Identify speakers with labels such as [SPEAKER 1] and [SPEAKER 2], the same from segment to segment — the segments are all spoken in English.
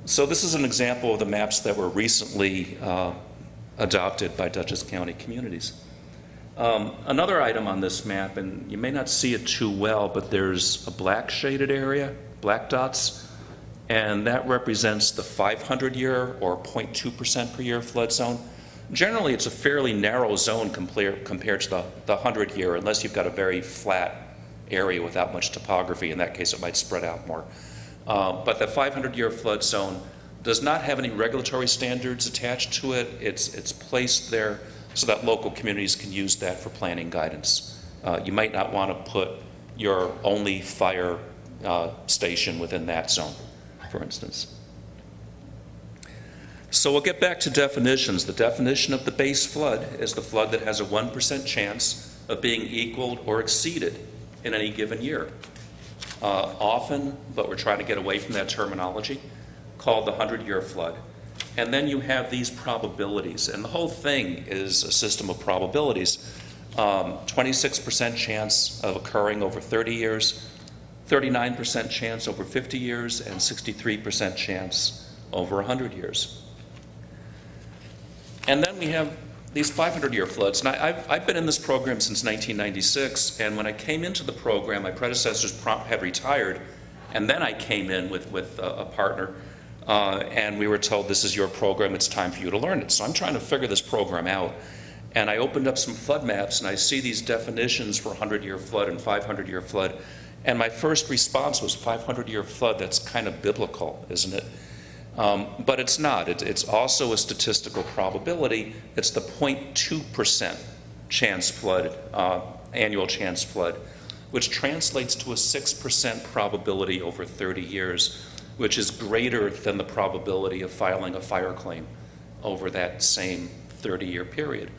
[SPEAKER 1] So this is an example of the maps that were recently adopted by Dutchess County communities. Another item on this map, and you may not see it too well, but there's a black shaded area, black dots, and that represents the 500-year or 0.2% per year flood zone. Generally, it's a fairly narrow zone compared to the 100-year, unless you've got a very flat area without much topography. In that case, it might spread out more. But the 500-year flood zone does not have any regulatory standards attached to it. It's placed there so that local communities can use that for planning guidance. You might not want to put your only fire station within that zone, for instance. So we'll get back to definitions. The definition of the base flood is the flood that has a 1% chance of being equaled or exceeded in any given year. Often, but we're trying to get away from that terminology, called the 100-year flood. And then you have these probabilities, and the whole thing is a system of probabilities. 26% chance of occurring over 30 years, 39% chance over 50 years, and 63% chance over 100 years. And then we have these 500-year floods. And I've been in this program since 1996, and when I came into the program, my predecessors had retired, and then I came in with a partner, and we were told, this is your program, it's time for you to learn it. So I'm trying to figure this program out. And I opened up some flood maps, and I see these definitions for 100-year flood and 500-year flood. And my first response was, 500-year flood, that's kind of biblical, isn't it? But it's not. It's also a statistical probability. It's the 0.2% chance flood, annual chance flood, which translates to a 6% probability over 30 years, which is greater than the probability of filing a fire claim over that same 30-year period.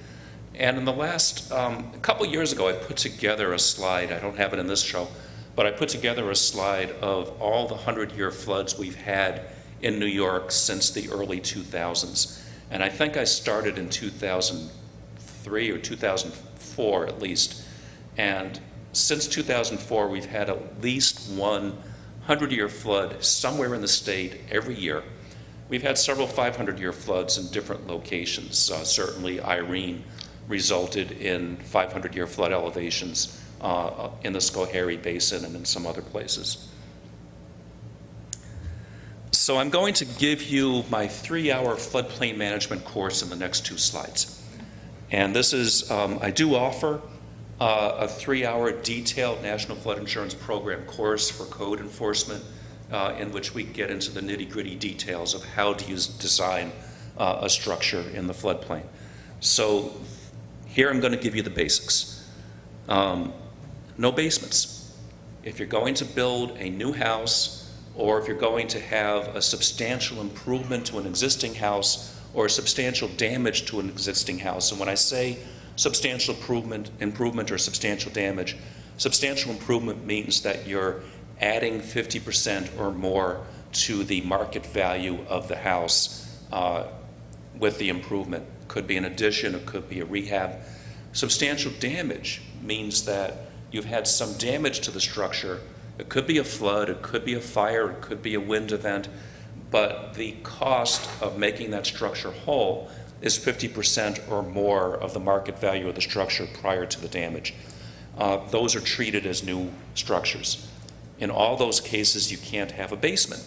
[SPEAKER 1] And in the last, a couple years ago, I put together a slide. I don't have it in this show, but I put together a slide of all the 100-year floods we've had in New York since the early 2000s. And I think I started in 2003 or 2004 at least. And since 2004, we've had at least one 100-year flood somewhere in the state every year. We've had several 500-year floods in different locations. Certainly Irene resulted in 500-year flood elevations in the Schoharie Basin and in some other places. So I'm going to give you my 3-hour floodplain management course in the next 2 slides. And this is, I do offer a 3-hour detailed National Flood Insurance Program course for code enforcement in which we get into the nitty-gritty details of how to design a structure in the floodplain. So here I'm going to give you the basics. No basements. If you're going to build a new house, or if you're going to have a substantial improvement to an existing house or substantial damage to an existing house, and when I say substantial improvement or substantial damage, substantial improvement means that you're adding 50% or more to the market value of the house with the improvement. It could be an addition, it could be a rehab. Substantial damage means that you've had some damage to the structure. It could be a flood, it could be a fire, it could be a wind event, but the cost of making that structure whole is 50% or more of the market value of the structure prior to the damage. Those are treated as new structures. In all those cases, you can't have a basement.